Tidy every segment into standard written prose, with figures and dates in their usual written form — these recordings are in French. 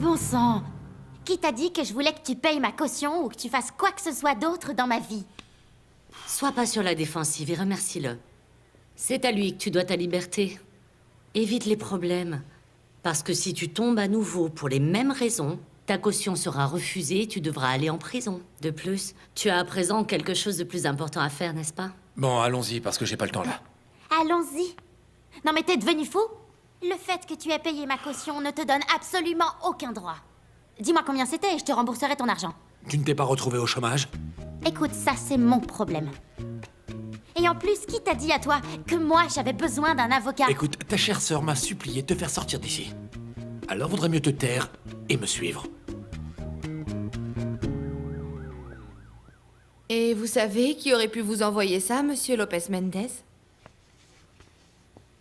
bon sang! Qui t'a dit que je voulais que tu payes ma caution ou que tu fasses quoi que ce soit d'autre dans ma vie? Sois pas sur la défensive et remercie-le. C'est à lui que tu dois ta liberté. Évite les problèmes. Parce que si tu tombes à nouveau pour les mêmes raisons, ta caution sera refusée et tu devras aller en prison. De plus, tu as à présent quelque chose de plus important à faire, n'est-ce pas? Bon, allons-y, parce que j'ai pas le temps là. Allons-y. Non mais t'es devenu fou? Le fait que tu aies payé ma caution ne te donne absolument aucun droit. Dis-moi combien c'était et je te rembourserai ton argent. Tu ne t'es pas retrouvé au chômage? Écoute, ça c'est mon problème. Et en plus, qui t'a dit à toi que moi j'avais besoin d'un avocat? Écoute, ta chère sœur m'a supplié de te faire sortir d'ici. Alors vaudrait mieux te taire et me suivre. Et vous savez qui aurait pu vous envoyer ça, monsieur Lopez Mendez?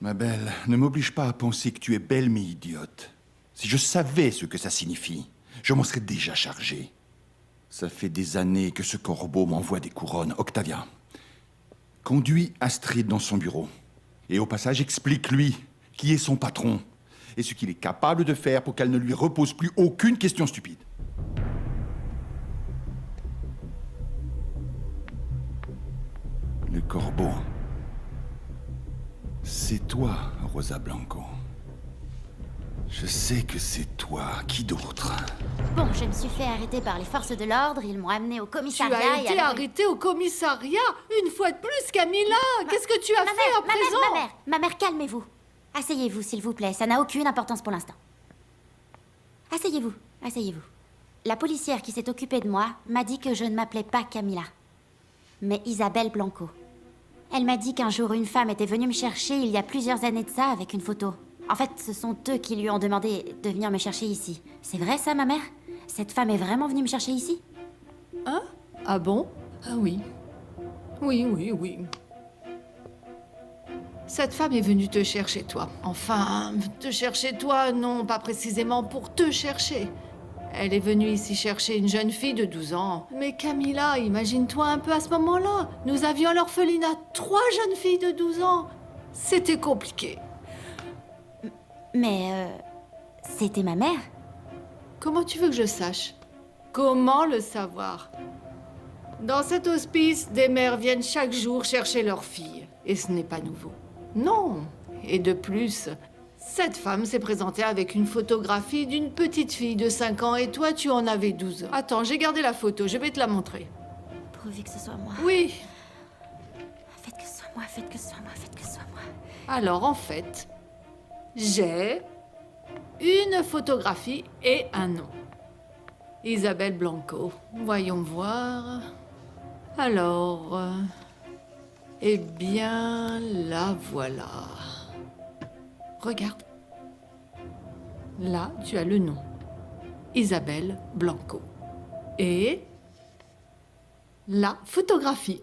Ma belle, ne m'oblige pas à penser que tu es belle mais idiote. Si je savais ce que ça signifie, je m'en serais déjà chargé. Ça fait des années que ce corbeau m'envoie des couronnes. Octavia, conduis Astrid dans son bureau. Et au passage, explique-lui qui est son patron et ce qu'il est capable de faire pour qu'elle ne lui repose plus aucune question stupide. Le corbeau. C'est toi, Rosa Blanco. Je sais que c'est toi. Qui d'autre? Bon, je me suis fait arrêter par les forces de l'ordre, ils m'ont amené au Tu commissariat as et été alors... arrêtée au commissariat une fois de plus, Camilla. Qu'est-ce que tu as fait à présent? Ma mère, calmez-vous. Asseyez-vous, s'il vous plaît, ça n'a aucune importance pour l'instant. Asseyez-vous, asseyez-vous. La policière qui s'est occupée de moi m'a dit que je ne m'appelais pas Camilla, mais Isabelle Blanco. Elle m'a dit qu'un jour une femme était venue me chercher il y a plusieurs années de ça avec une photo. En fait, ce sont eux qui lui ont demandé de venir me chercher ici. C'est vrai ça, ma mère? Cette femme est vraiment venue me chercher ici? Hein? Ah bon? Ah oui. Oui. Cette femme est venue te chercher, toi. Enfin, te chercher, toi, non, pas précisément pour te chercher. Elle est venue ici chercher une jeune fille de 12 ans. Mais Camilla, imagine-toi un peu à ce moment-là. Nous avions à l'orphelinat 3 jeunes filles de 12 ans. C'était compliqué. Mais, c'était ma mère? Comment tu veux que je sache? Comment le savoir? Dans cet hospice, des mères viennent chaque jour chercher leurs filles. Et ce n'est pas nouveau. Non. Et de plus, cette femme s'est présentée avec une photographie d'une petite fille de 5 ans et toi, tu en avais 12 ans. Attends, j'ai gardé la photo, je vais te la montrer. Pourvu que ce soit moi. Oui. Faites que ce soit moi, faites que ce soit moi, faites que ce soit moi. Alors, en fait, j'ai une photographie et un nom. Isabelle Blanco. Voyons voir. Alors... eh bien, la voilà. Regarde. Là, tu as le nom. Isabelle Blanco. Et... la photographie.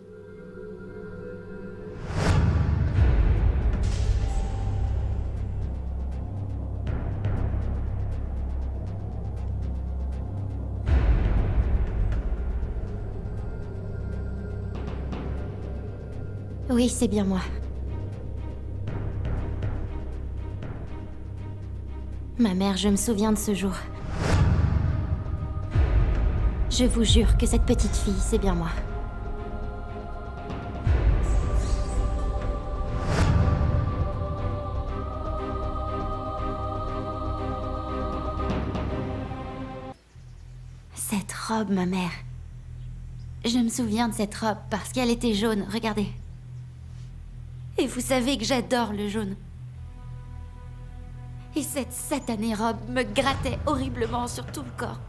Oui, c'est bien moi. Ma mère, je me souviens de ce jour. Je vous jure que cette petite fille, c'est bien moi. Cette robe, ma mère. Je me souviens de cette robe parce qu'elle était jaune, regardez. Et vous savez que j'adore le jaune. Et cette satanée robe me grattait horriblement sur tout le corps.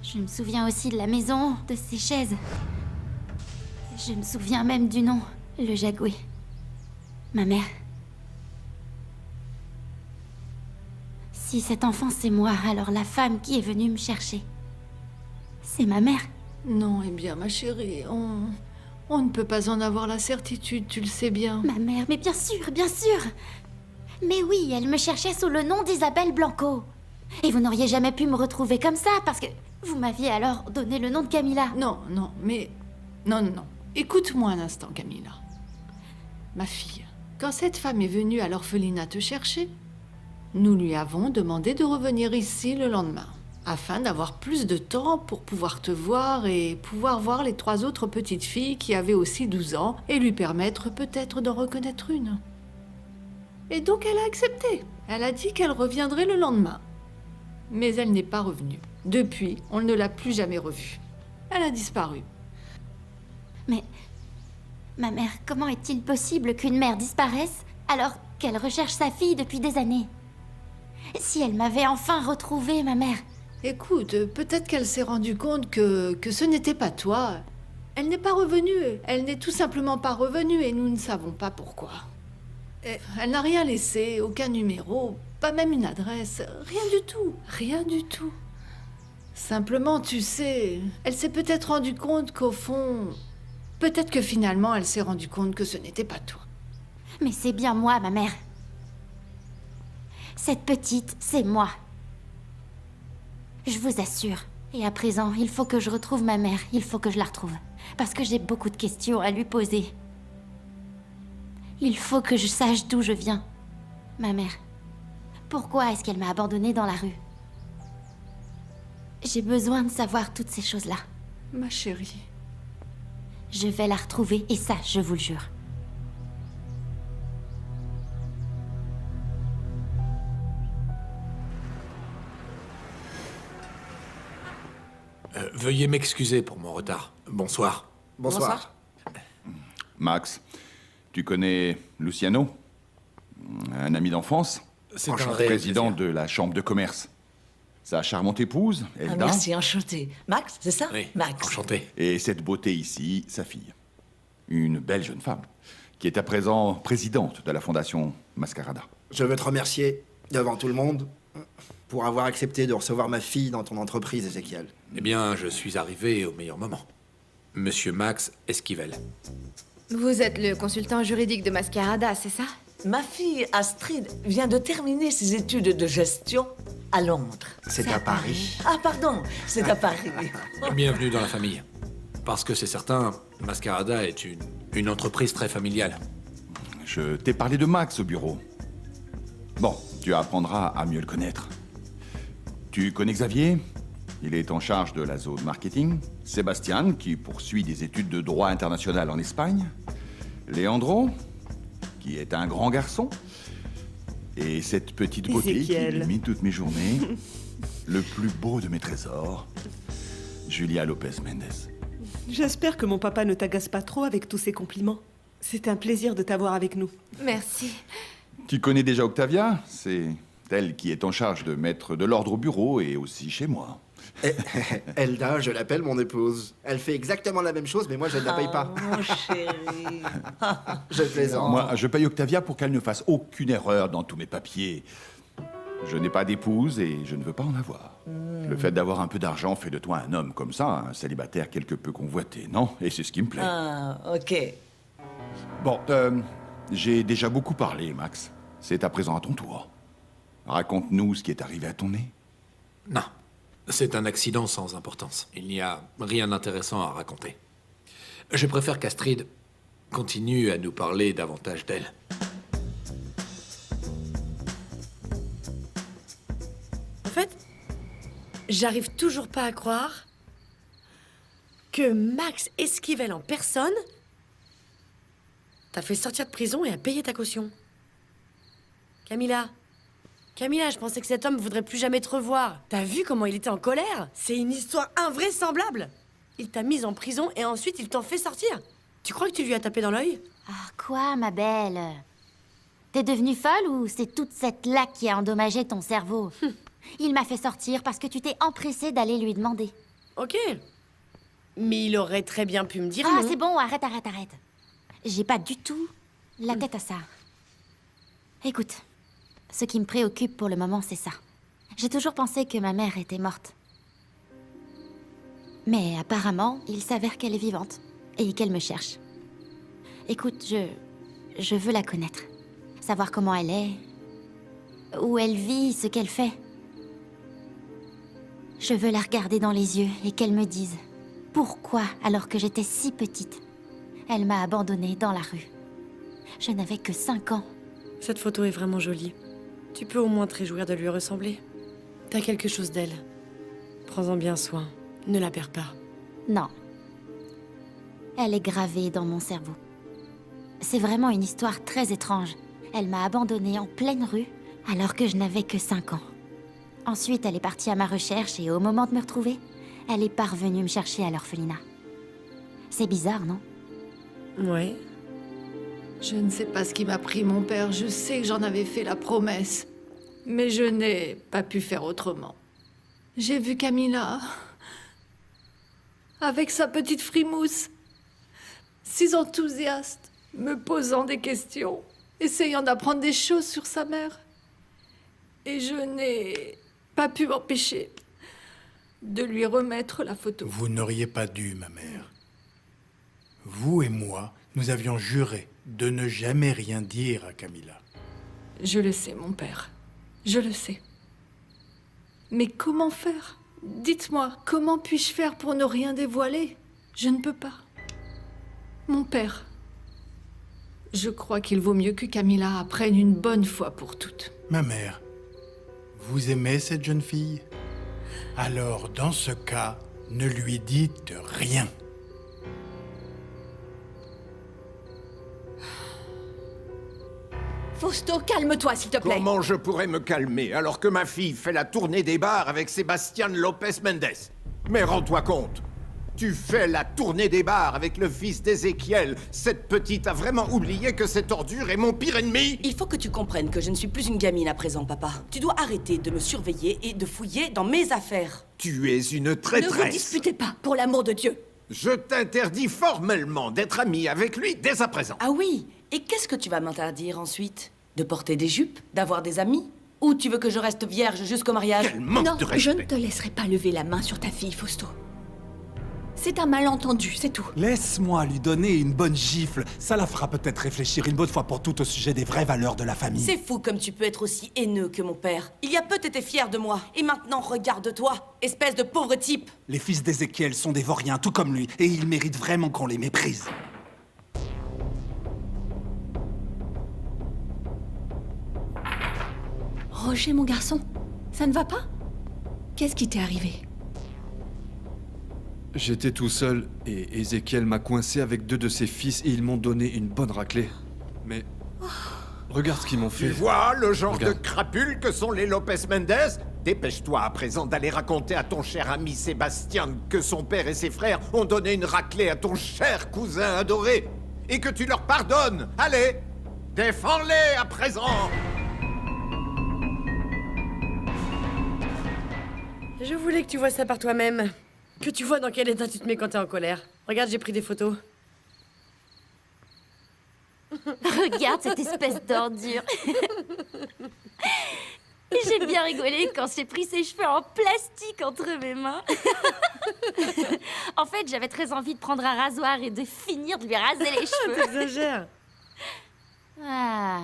Je me souviens aussi de la maison, de ses chaises. Je me souviens même du nom, le Jagué. Ma mère. Si cet enfant c'est moi, alors la femme qui est venue me chercher, c'est ma mère. Non, eh bien, ma chérie, on ne peut pas en avoir la certitude, tu le sais bien. Ma mère, mais bien sûr, bien sûr. Mais oui, elle me cherchait sous le nom d'Isabelle Blanco. Et vous n'auriez jamais pu me retrouver comme ça, parce que vous m'aviez alors donné le nom de Camilla. Non, mais... Non. Écoute-moi un instant, Camilla. Ma fille, quand cette femme est venue à l'orphelinat te chercher, Nous lui avons demandé de revenir ici le lendemain, afin d'avoir plus de temps pour pouvoir te voir et pouvoir voir les 3 autres petites filles qui avaient aussi 12 ans et lui permettre peut-être d'en reconnaître une. Et donc elle a accepté. Elle a dit qu'elle reviendrait le lendemain. Mais elle n'est pas revenue. Depuis, on ne l'a plus jamais revue. Elle a disparu. Mais... Ma mère, comment est-il possible qu'une mère disparaisse alors qu'elle recherche sa fille depuis des années? Si elle m'avait enfin retrouvée, ma mère... Écoute, peut-être qu'elle s'est rendue compte que ce n'était pas toi. Elle n'est pas revenue. Elle n'est tout simplement pas revenue et nous ne savons pas pourquoi. Elle n'a rien laissé, aucun numéro, pas même une adresse, rien du tout, rien du tout. Simplement, tu sais, elle s'est peut-être rendue compte qu'au fond... Peut-être que finalement, elle s'est rendue compte que ce n'était pas toi. Mais c'est bien moi, ma mère. Cette petite, c'est moi. Je vous assure. Et à présent, il faut que je retrouve ma mère. Il faut que je la retrouve. Parce que j'ai beaucoup de questions à lui poser. Il faut que je sache d'où je viens. Ma mère. Pourquoi est-ce qu'elle m'a abandonnée dans la rue? J'ai besoin de savoir toutes ces choses-là. Ma chérie. Je vais la retrouver, et ça, je vous le jure. Veuillez m'excuser pour mon retard. Bonsoir. Bonsoir. Max, tu connais Luciano? Un ami d'enfance? C'est un Enchanté, réel Président plaisir. de la chambre de commerce. Sa charmante épouse, Ah, Elda. merci, enchanté. Max, c'est ça? Oui, Max. enchanté. Et cette beauté ici, sa fille. Une belle jeune femme, qui est à présent présidente de la fondation Mascarada. Je veux te remercier, devant tout le monde, pour avoir accepté de recevoir ma fille dans ton entreprise, Ezekiel. Eh bien, je suis arrivé au meilleur moment. Monsieur Max Esquivel. Vous êtes le consultant juridique de Mascarada, c'est ça? Ma fille Astrid vient de terminer ses études de gestion à Londres. C'est à Paris. Ah, pardon, c'est à Paris. Bienvenue dans la famille. Parce que c'est certain, Mascarada est une entreprise très familiale. Je t'ai parlé de Max au bureau. Bon, tu apprendras à mieux le connaître. Tu connais Xavier? Il est en charge de la zone marketing. Sébastien, qui poursuit des études de droit international en Espagne. Leandro, qui est un grand garçon. Et cette petite beauté qui Ezekiel. illumine toutes mes journées. Le plus beau de mes trésors, Julia Lopez Mendes. J'espère que mon papa ne t'agace pas trop avec tous ces compliments. C'est un plaisir de t'avoir avec nous. Merci. Tu connais déjà Octavia? C'est elle qui est en charge de mettre de l'ordre au bureau et aussi chez moi. Elda, je l'appelle mon épouse. Elle fait exactement la même chose, mais moi je ne la paye pas. Oh, mon chéri. Je plaisante. Moi, je paye Octavia pour qu'elle ne fasse aucune erreur dans tous mes papiers. Je n'ai pas d'épouse et je ne veux pas en avoir. Le fait d'avoir un peu d'argent fait de toi un homme comme ça, un célibataire quelque peu convoité, non? Et c'est ce qui me plaît. Ah, ok. Bon, j'ai déjà beaucoup parlé, Max. C'est à présent à ton tour. Raconte-nous ce qui est arrivé à ton nez. Non, c'est un accident sans importance. Il n'y a rien d'intéressant à raconter. Je préfère qu'Astrid continue à nous parler davantage d'elle. En fait, j'arrive toujours pas à croire que Max Esquivel en personne t'a fait sortir de prison et a payé ta caution. Camilla, je pensais que cet homme voudrait plus jamais te revoir. T'as vu comment il était en colère? C'est une histoire invraisemblable. Il t'a mise en prison et ensuite il t'en fait sortir. Tu crois que tu lui as tapé dans l'œil? Ah, quoi, ma belle? T'es devenue folle ou c'est toute cette laque qui a endommagé ton cerveau? Il m'a fait sortir parce que tu t'es empressée d'aller lui demander. Ok. Mais il aurait très bien pu me dire Ah, non. c'est bon, arrête. J'ai pas du tout la tête à ça. Écoute, ce qui me préoccupe pour le moment, c'est ça. J'ai toujours pensé que ma mère était morte. Mais apparemment, il s'avère qu'elle est vivante et qu'elle me cherche. Écoute, je veux la connaître. Savoir comment elle est, où elle vit, ce qu'elle fait. Je veux la regarder dans les yeux et qu'elle me dise pourquoi, alors que j'étais si petite, elle m'a abandonnée dans la rue. Je n'avais que 5 ans. Cette photo est vraiment jolie. Tu peux au moins te réjouir de lui ressembler. T'as quelque chose d'elle. Prends-en bien soin. Ne la perds pas. Non. Elle est gravée dans mon cerveau. C'est vraiment une histoire très étrange. Elle m'a abandonnée en pleine rue, alors que je n'avais que 5 ans. Ensuite, elle est partie à ma recherche et au moment de me retrouver, elle est parvenue me chercher à l'orphelinat. C'est bizarre, non? Ouais. Je ne sais pas ce qui m'a pris mon père, je sais que j'en avais fait la promesse. Mais je n'ai pas pu faire autrement. J'ai vu Camilla, avec sa petite frimousse, si enthousiaste, me posant des questions, essayant d'apprendre des choses sur sa mère. Et je n'ai pas pu m'empêcher de lui remettre la photo. Vous n'auriez pas dû, ma mère. Vous et moi, nous avions juré de ne jamais rien dire à Camilla. Je le sais, mon père. Je le sais. Mais comment faire? Dites-moi, comment puis-je faire pour ne rien dévoiler? Je ne peux pas. Mon père, je crois qu'il vaut mieux que Camilla apprenne une bonne fois pour toutes. Ma mère, vous aimez cette jeune fille? Alors, dans ce cas, ne lui dites rien. Fausto, calme-toi, s'il te plaît. Comment je pourrais me calmer alors que ma fille fait la tournée des bars avec Sébastien Lopez Mendes? Mais rends-toi compte, tu fais la tournée des bars avec le fils d'Ézéchiel. Cette petite a vraiment oublié que cette ordure est mon pire ennemi? Il faut que tu comprennes que je ne suis plus une gamine à présent, papa. Tu dois arrêter de me surveiller et de fouiller dans mes affaires. Tu es une traîtresse. Ne vous disputez pas, pour l'amour de Dieu. Je t'interdis formellement d'être ami avec lui dès à présent. Ah oui? Et qu'est-ce que tu vas m'interdire ensuite? De porter des jupes? D'avoir des amis? Ou tu veux que je reste vierge jusqu'au mariage? Quel manque de respect. Je ne te laisserai pas lever la main sur ta fille, Fausto. C'est un malentendu, c'est tout. Laisse-moi lui donner une bonne gifle. Ça la fera peut-être réfléchir une bonne fois pour toutes au sujet des vraies valeurs de la famille. C'est fou comme tu peux être aussi haineux que mon père. Il y a peu t'étais fier de moi. Et maintenant, regarde-toi, espèce de pauvre type. Les fils d'Ézéchiel sont des vauriens, tout comme lui, et ils méritent vraiment qu'on les méprise. Roger, mon garçon, ça ne va pas? Qu'est-ce qui t'est arrivé? J'étais tout seul et Ézéchiel m'a coincé avec 2 de ses fils et ils m'ont donné une bonne raclée. Mais regarde ce qu'ils m'ont fait. Tu vois le genre Regarde. de crapules que sont les Lopez Mendes? Dépêche-toi à présent d'aller raconter à ton cher ami Sébastien que son père et ses frères ont donné une raclée à ton cher cousin adoré. Et que tu leur pardonnes. Allez, défends-les à présent. Je voulais que tu vois ça par toi-même. Que tu vois dans quel état tu te mets quand t'es en colère. Regarde, j'ai pris des photos. Regarde cette espèce d'ordure. J'ai bien rigolé quand j'ai pris ses cheveux en plastique entre mes mains. En fait, j'avais très envie de prendre un rasoir et de finir de lui raser les cheveux. T'exagères. Ah.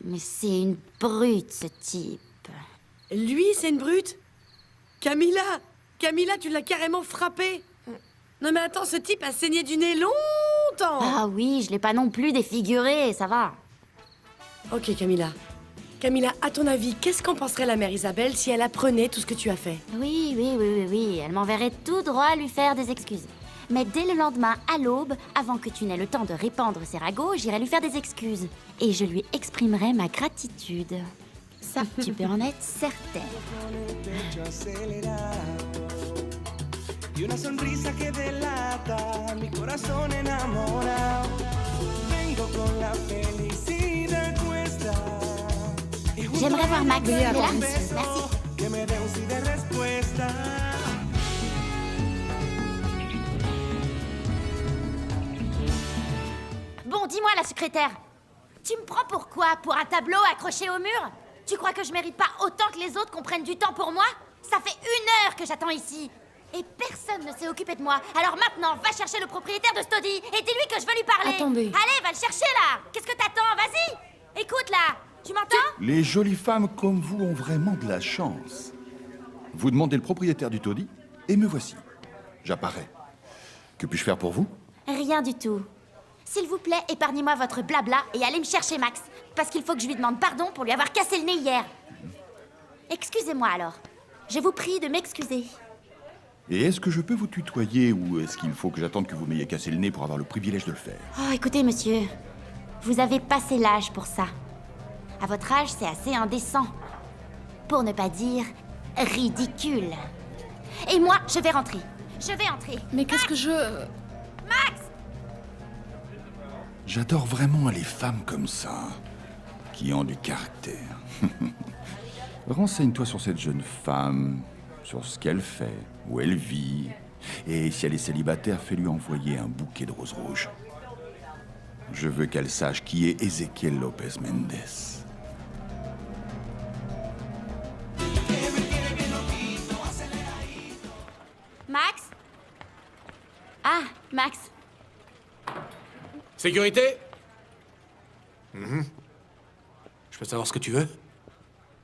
Mais c'est une brute, ce type. Lui, c'est une brute? Camilla! Camilla, tu l'as carrément frappé! Non mais attends, ce type a saigné du nez longtemps! Ah oui, je l'ai pas non plus défiguré, ça va. Ok, Camilla. Camilla, à ton avis, qu'est-ce qu'en penserait la mère Isabelle si elle apprenait tout ce que tu as fait? Oui, elle m'enverrait tout droit lui faire des excuses. Mais dès le lendemain, à l'aube, avant que tu n'aies le temps de répandre ses ragots, j'irai lui faire des excuses. Et je lui exprimerai ma gratitude. Ça, tu peux en être certaine. J'aimerais voir Max. Il est là. Merci. Bon, dis-moi, la secrétaire. Tu me prends pour quoi? Pour un tableau accroché au mur? Tu crois que je mérite pas autant que les autres qu'on prenne du temps pour moi? Ça fait 1 heure que j'attends ici. Et personne ne s'est occupé de moi. Alors maintenant, va chercher le propriétaire de Stody et dis-lui que je veux lui parler. Attendez. Allez, va le chercher là. Qu'est-ce que t'attends? Vas-y. Écoute là. Tu m'entends? Les jolies femmes comme vous ont vraiment de la chance. Vous demandez le propriétaire du taudis, et me voici. J'apparais. Que puis-je faire pour vous? Rien du tout. S'il vous plaît, épargnez-moi votre blabla et allez me chercher Max. Parce qu'il faut que je lui demande pardon pour lui avoir cassé le nez hier. Excusez-moi alors. Je vous prie de m'excuser. Et est-ce que je peux vous tutoyer ou est-ce qu'il faut que j'attende que vous m'ayez cassé le nez pour avoir le privilège de le faire? Oh, écoutez, monsieur. Vous avez passé l'âge pour ça. À votre âge, c'est assez indécent. Pour ne pas dire ridicule. Et moi, je vais rentrer. Je vais entrer. Mais qu'est-ce que je... Max! J'adore vraiment les femmes comme ça, qui ont du caractère. Renseigne-toi sur cette jeune femme, sur ce qu'elle fait, où elle vit. Et si elle est célibataire, fais-lui envoyer un bouquet de roses rouges. Je veux qu'elle sache qui est Ezequiel Lopez Mendes. Max? Ah, Max. Sécurité? Je peux savoir ce que tu veux?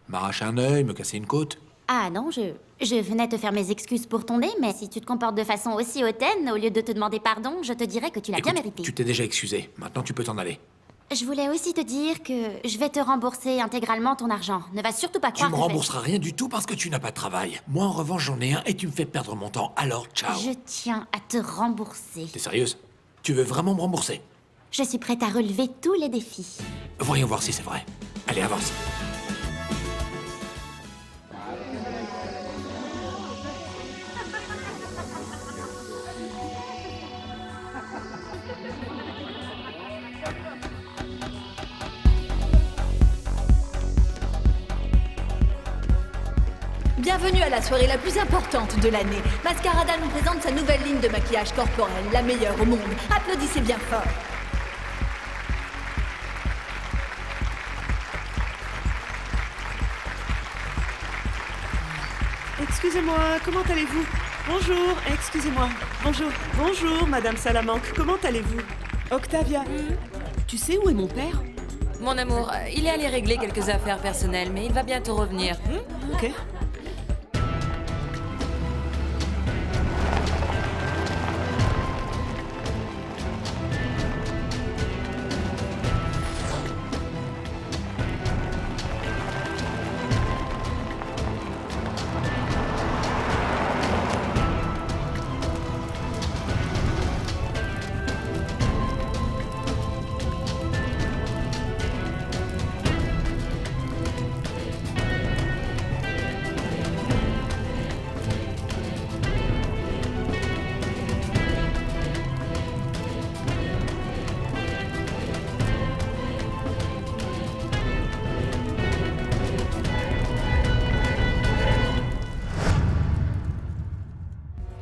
M'arracher un œil, me casser une côte? Ah non, je venais te faire mes excuses pour ton nez, mais si tu te comportes de façon aussi hautaine, au lieu de te demander pardon, je te dirais que tu l'as bien mérité. Tu t'es déjà excusé. Maintenant, tu peux t'en aller. Je voulais aussi te dire que je vais te rembourser intégralement ton argent. Ne va surtout pas Tu croire me que rembourseras rien du tout parce que tu n'as pas de travail. Moi, en revanche, j'en ai un et tu me fais perdre mon temps. Alors, ciao. Je tiens à te rembourser. T'es sérieuse? Tu veux vraiment me rembourser? Je suis prête à relever tous les défis. Voyons voir si c'est vrai. Allez, avance. Bienvenue à la soirée la plus importante de l'année. Mascarada nous présente sa nouvelle ligne de maquillage corporel, la meilleure au monde. Applaudissez bien fort. Excusez-moi, comment allez-vous? Bonjour, excusez-moi. Bonjour, bonjour, Madame Salamanque, comment allez-vous? Octavia, tu sais où est mon père? Mon amour, il est allé régler quelques affaires personnelles, mais il va bientôt revenir. Ok.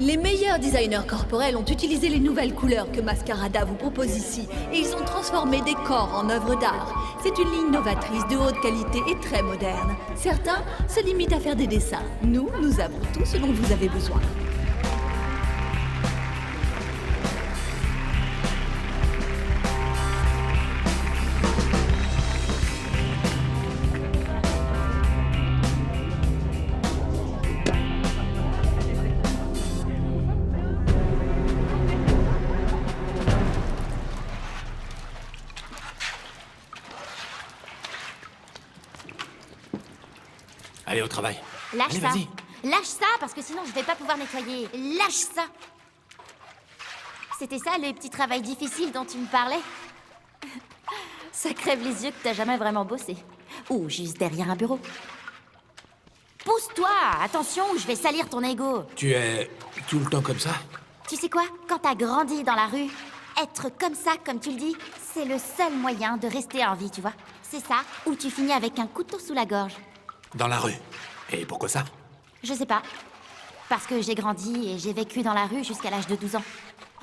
Les meilleurs designers corporels ont utilisé les nouvelles couleurs que Mascarada vous propose ici, et ils ont transformé des corps en œuvres d'art. C'est une ligne novatrice de haute qualité et très moderne. Certains se limitent à faire des dessins. Nous avons tout ce dont vous avez besoin. Allez, au travail. Lâche Allez, ça. vas-y. Lâche ça, parce que sinon je vais pas pouvoir nettoyer. Lâche ça. C'était ça le petit travail difficile dont tu me parlais? Ça crève les yeux que t'as jamais vraiment bossé. Ou juste derrière un bureau. Pousse-toi. Attention, je vais salir ton ego. Tu es tout le temps comme ça? Tu sais quoi? Quand t'as grandi dans la rue, être comme ça, comme tu le dis, c'est le seul moyen de rester en vie, tu vois. C'est ça, ou tu finis avec un couteau sous la gorge. Dans la rue. Et pourquoi ça? Je sais pas. Parce que j'ai grandi et j'ai vécu dans la rue jusqu'à l'âge de 12 ans.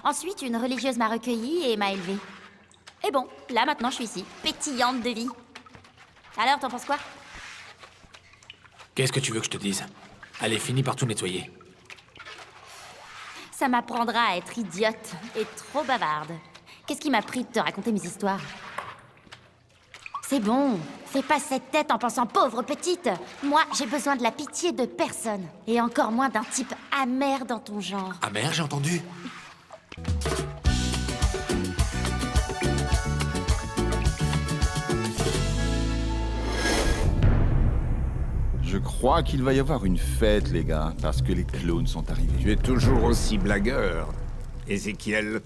Ensuite, une religieuse m'a recueillie et m'a élevée. Et bon, là maintenant je suis ici, pétillante de vie. Alors, t'en penses quoi? Qu'est-ce que tu veux que je te dise? Allez, finis par tout nettoyer. Ça m'apprendra à être idiote et trop bavarde. Qu'est-ce qui m'a pris de te raconter mes histoires? C'est bon, fais pas cette tête en pensant pauvre petite. Moi, j'ai besoin de la pitié de personne. Et encore moins d'un type amer dans ton genre. Amer, j'ai entendu. Je crois qu'il va y avoir une fête, les gars, parce que les clones sont arrivés. Tu es toujours aussi blagueur, Ézéchiel.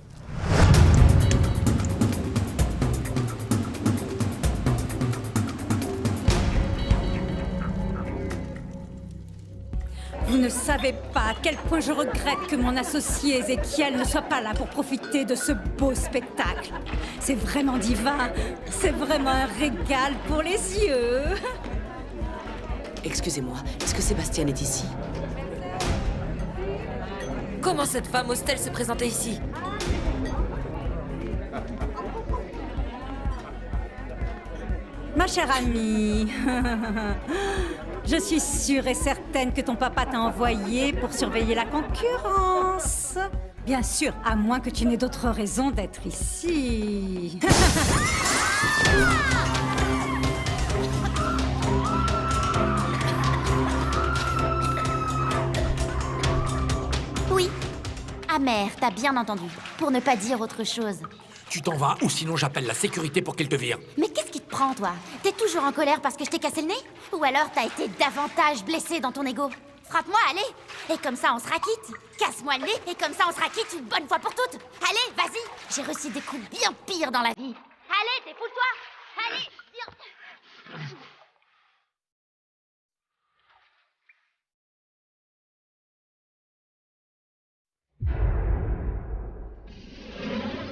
Vous ne savez pas à quel point je regrette que mon associé Ézéchiel ne soit pas là pour profiter de ce beau spectacle. C'est vraiment divin, c'est vraiment un régal pour les yeux. Excusez-moi, est-ce que Sébastien est ici? Comment cette femme ose-t-elle se présenter ici? Ma chère amie, je suis sûre et certaine que ton papa t'a envoyé pour surveiller la concurrence. Bien sûr, à moins que tu n'aies d'autres raisons d'être ici. Oui. Amère, t'as bien entendu. Pour ne pas dire autre chose. Tu t'en vas ou sinon j'appelle la sécurité pour qu'elle te vire. Mais qu'est-ce qui te prend, toi? T'es toujours en colère parce que je t'ai cassé le nez? Ou alors t'as été davantage blessé dans ton ego? Frappe-moi, allez! Et comme ça, on sera quitte. Casse-moi le nez, et comme ça, on sera quitte une bonne fois pour toutes. Allez, vas-y! J'ai reçu des coups bien pires dans la vie.